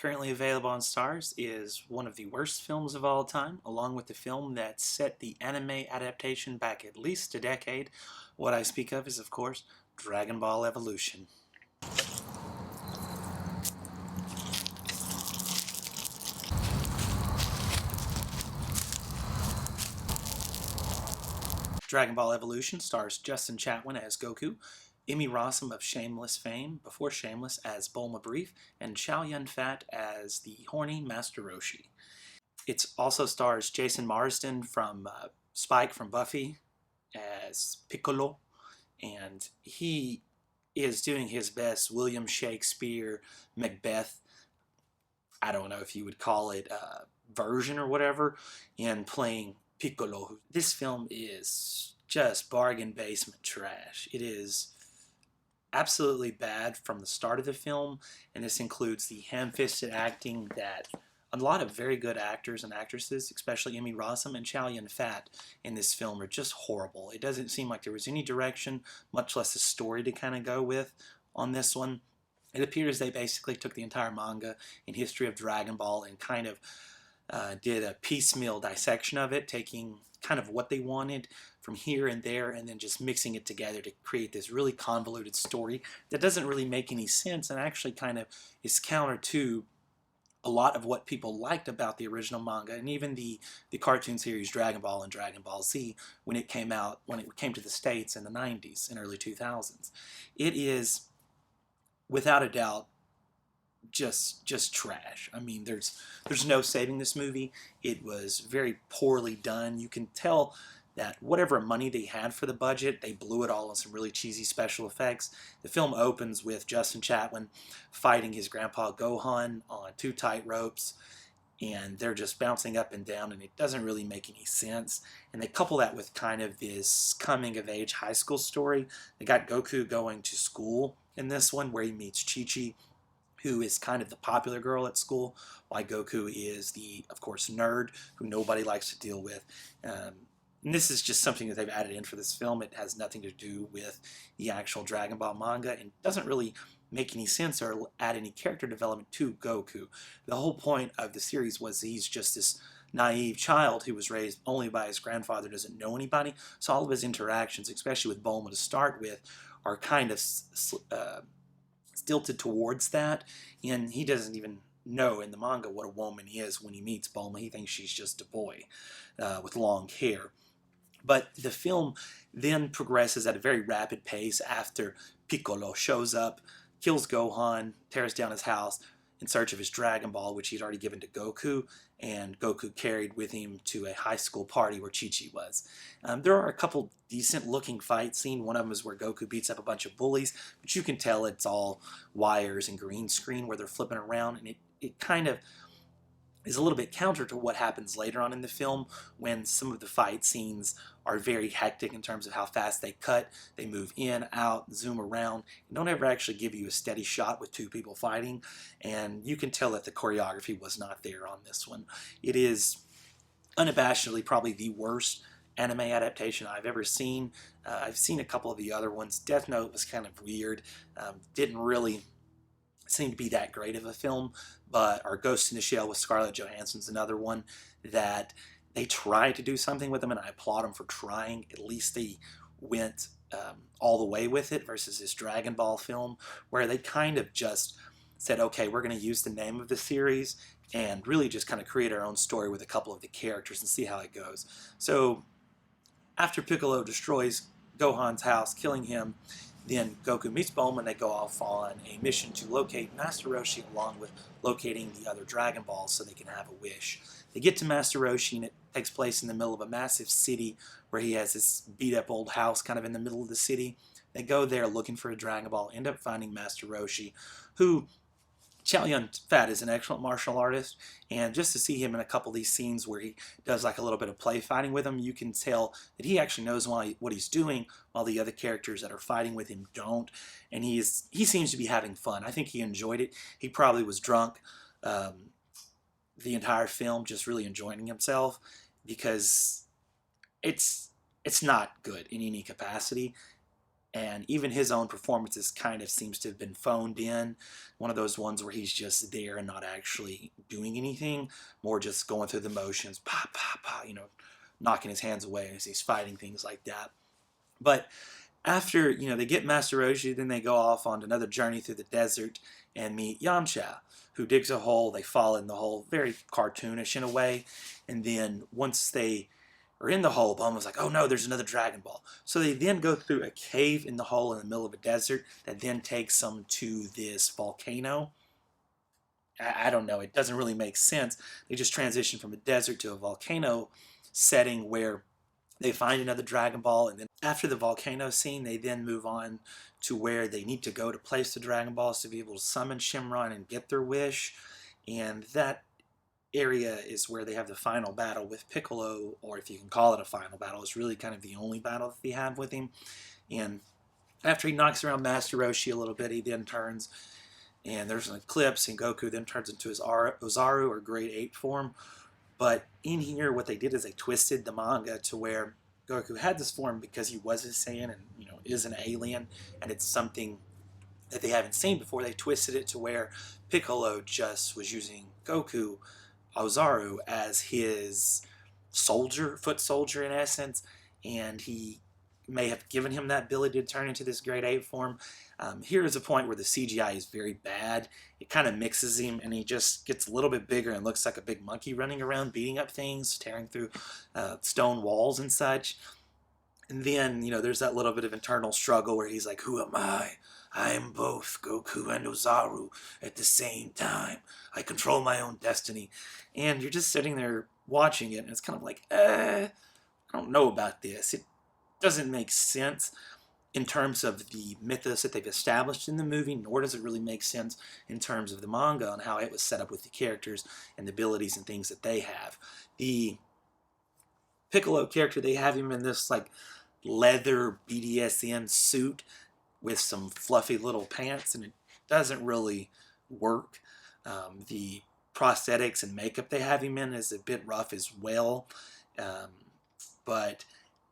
currently available on Stars, is one of the worst films of all time, along with the film that set the anime adaptation back at least a decade. What I speak of is, of course, Dragon Ball Evolution. Dragon Ball Evolution stars Justin Chatwin as Goku, Emmy Rossum of Shameless fame, before Shameless as Bulma Brief, and Chow Yun-fat as the horny Master Roshi. It also stars Jason Marsden from Spike from Buffy as Piccolo, and he is doing his best William Shakespeare Macbeth, I don't know if you would call it version or whatever, in playing Piccolo. This film is just bargain basement trash. It is absolutely bad from the start of the film, and this includes the ham-fisted acting that a lot of very good actors and actresses, especially Emmy Rossum and Chow Yun-fat in this film, are just horrible. It doesn't seem like there was any direction, much less a story to kind of go with on this one. It appears they basically took the entire manga and history of Dragon Ball and kind of did a piecemeal dissection of it, taking kind of what they wanted from here and there and then just mixing it together to create this really convoluted story that doesn't really make any sense and actually kind of is counter to a lot of what people liked about the original manga and even the cartoon series Dragon Ball and Dragon Ball Z when it came out, when it came to the States in the 90s and early 2000s. It is, without a doubt, just trash. I mean, there's no saving this movie. It was very poorly done. You can tell that whatever money they had for the budget, they blew it all on some really cheesy special effects. The film opens with Justin Chatwin fighting his grandpa Gohan on two tight ropes, and they're just bouncing up and down, and it doesn't really make any sense. And they couple that with kind of this coming-of-age high school story. They got Goku going to school in this one, where he meets Chi-Chi, who is kind of the popular girl at school, while Goku is the, of course, nerd who nobody likes to deal with. And this is just something that they've added in for this film. It has nothing to do with the actual Dragon Ball manga and doesn't really make any sense or add any character development to Goku. The whole point of the series was he's just this naive child who was raised only by his grandfather, doesn't know anybody, so all of his interactions, especially with Bulma to start with, are kind of stilted towards that, and he doesn't even know in the manga what a woman is when he meets Bulma. He thinks she's just a boy with long hair. But the film then progresses at a very rapid pace after Piccolo shows up, kills Gohan, tears down his house in search of his Dragon Ball, which he'd already given to Goku, and Goku carried with him to a high school party where Chi-Chi was. There are a couple decent-looking fight scenes. One of them is where Goku beats up a bunch of bullies, but you can tell it's all wires and green screen where they're flipping around, and it kind of is a little bit counter to what happens later on in the film when some of the fight scenes are very hectic in terms of how fast they cut. They move in, out, zoom around, and don't ever actually give you a steady shot with two people fighting, and you can tell that the choreography was not there on this one. It is unabashedly probably the worst anime adaptation I've ever seen. I've seen a couple of the other ones. Death Note was kind of weird. Didn't really seem to be that great of a film, but our Ghost in the Shell with Scarlett Johansson's another one that they tried to do something with them, and I applaud them for trying. At least they went all the way with it versus this Dragon Ball film where they kind of just said, okay, we're going to use the name of the series and really just kind of create our own story with a couple of the characters and see how it goes. So after Piccolo destroys Gohan's house, killing him, then Goku meets Bulma and they go off on a mission to locate Master Roshi along with locating the other Dragon Balls so they can have a wish. They get to Master Roshi and it takes place in the middle of a massive city where he has this beat up old house kind of in the middle of the city. They go there looking for a Dragon Ball, end up finding Master Roshi, who Chow Yun-fat is an excellent martial artist, and just to see him in a couple of these scenes where he does like a little bit of play fighting with him, you can tell that he actually knows what he's doing, while the other characters that are fighting with him don't, and he seems to be having fun. I think he enjoyed it. He probably was drunk the entire film, just really enjoying himself, because it's not good in any capacity. and even his own performances kind of seems to have been phoned in. One of those ones where he's just there and not actually doing anything, more just going through the motions, pa pa pa, knocking his hands away as he's fighting, things like that. But after, they get Master Roshi, then they go off on another journey through the desert and meet Yamcha, who digs a hole. They fall in the hole, very cartoonish in a way. And then once they are in the hole, Bulma's like, oh no, there's another Dragon Ball. So they then go through a cave in the hole in the middle of a desert that then takes them to this volcano. I don't know, it doesn't really make sense. They just transition from a desert to a volcano setting where they find another Dragon Ball, and then after the volcano scene, they then move on to where they need to go to place the Dragon Balls to be able to summon Shenron and get their wish. And that area is where they have the final battle with Piccolo, or if you can call it a final battle. It's really kind of the only battle that they have with him. And after he knocks around Master Roshi a little bit, he then turns, and there's an eclipse, and Goku then turns into his Ozaru, or Grade 8 form. But in here, what they did is they twisted the manga to where Goku had this form because he was a Saiyan and, is an alien, and it's something that they haven't seen before. They twisted it to where Piccolo just was using Goku, Ozaru, as his soldier, foot soldier in essence, and he may have given him that ability to turn into this Grade 8 form. Here is a point where the CGI is very bad. It kind of mixes him, and he just gets a little bit bigger and looks like a big monkey running around, beating up things, tearing through stone walls and such. And then, there's that little bit of internal struggle where he's like, who am I? I am both Goku and Ozaru at the same time. I control my own destiny. And you're just sitting there watching it, and it's kind of like, I don't know about this. It doesn't make sense in terms of the mythos that they've established in the movie, nor does it really make sense in terms of the manga and how it was set up with the characters and the abilities and things that they have. The Piccolo character, they have him in this like leather BDSM suit with some fluffy little pants, and it doesn't really work. The prosthetics and makeup they have him in is a bit rough as well, but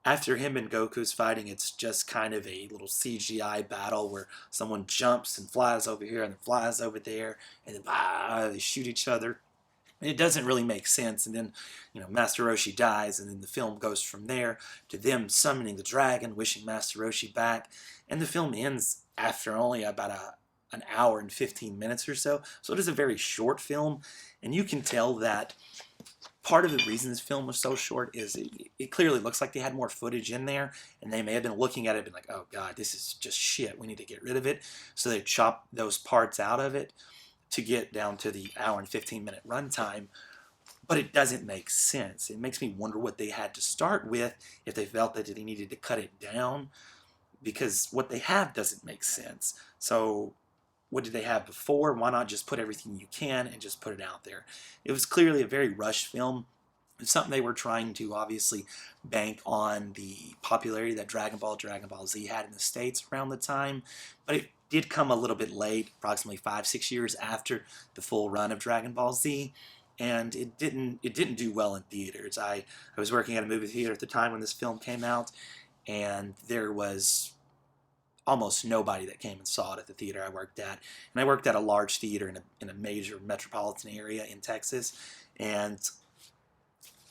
after him and Goku's fighting, it's just kind of a little CGI battle where someone jumps and flies over here and then flies over there, and then they shoot each other. And it doesn't really make sense. And then, Master Roshi dies, and then the film goes from there to them summoning the dragon, wishing Master Roshi back. And the film ends after only about an hour and 15 minutes or so. So it is a very short film, and you can tell that part of the reason this film was so short is it clearly looks like they had more footage in there, and they may have been looking at it and been like, oh god, this is just shit, we need to get rid of it. So they chopped those parts out of it to get down to the hour and 15-minute runtime. But it doesn't make sense. It makes me wonder what they had to start with if they felt that they needed to cut it down, because what they have doesn't make sense. So what did they have before? Why not just put everything you can and just put it out there? It was clearly a very rushed film. It's something they were trying to obviously bank on the popularity that Dragon Ball Z had in the States around the time, but it did come a little bit late, approximately 5-6 years after the full run of Dragon Ball Z, and it didn't do well in theaters. I was working at a movie theater at the time when this film came out, and there was almost nobody that came and saw it at the theater I worked at. And I worked at a large theater in a major metropolitan area in Texas, and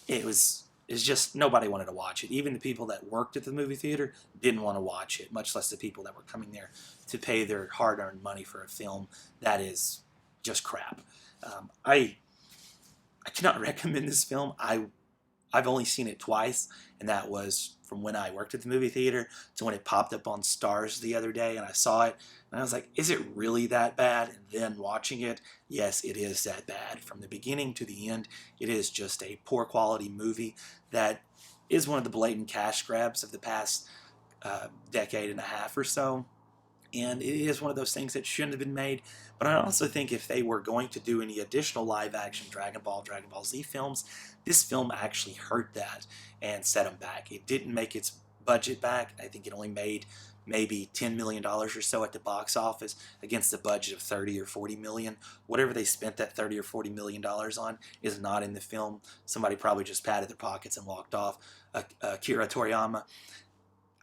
it's just nobody wanted to watch it. Even the people that worked at the movie theater didn't want to watch it, much less the people that were coming there to pay their hard-earned money for a film that is just crap. I cannot recommend this film. I've only seen it twice, and that was from when I worked at the movie theater to when it popped up on Stars the other day, and I saw it, and I was like, is it really that bad? And then watching it, yes, it is that bad. From the beginning to the end, it is just a poor quality movie that is one of the blatant cash grabs of the past decade and a half or so. And it is one of those things that shouldn't have been made. But I also think if they were going to do any additional live-action Dragon Ball Z films, this film actually hurt that and set them back. It didn't make its budget back. I think it only made maybe $10 million or so at the box office against a budget of 30 or 40 million. Whatever they spent that 30 or 40 million dollars on is not in the film. Somebody probably just patted their pockets and walked off. Akira Toriyama,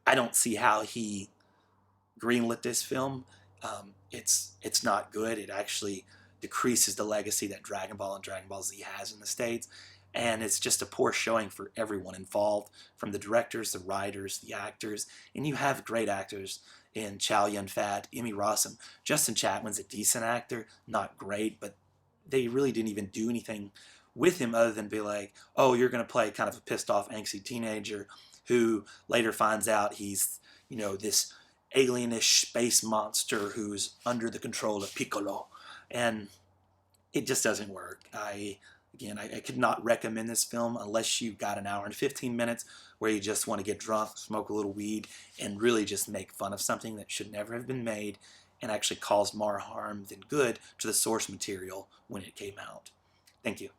I don't see how he greenlit this film, it's not good. It actually decreases the legacy that Dragon Ball and Dragon Ball Z has in the States. And it's just a poor showing for everyone involved, from the directors, the writers, the actors. And you have great actors in Chow Yun-fat, Emmy Rossum. Justin Chatwin's a decent actor, not great, but they really didn't even do anything with him other than be like, oh, you're going to play kind of a pissed off, angsty teenager who later finds out he's, this alienish space monster who's under the control of Piccolo. And it just doesn't work. I could not recommend this film unless you've got an hour and 15 minutes where you just want to get drunk, smoke a little weed, and really just make fun of something that should never have been made and actually caused more harm than good to the source material when it came out. Thank you.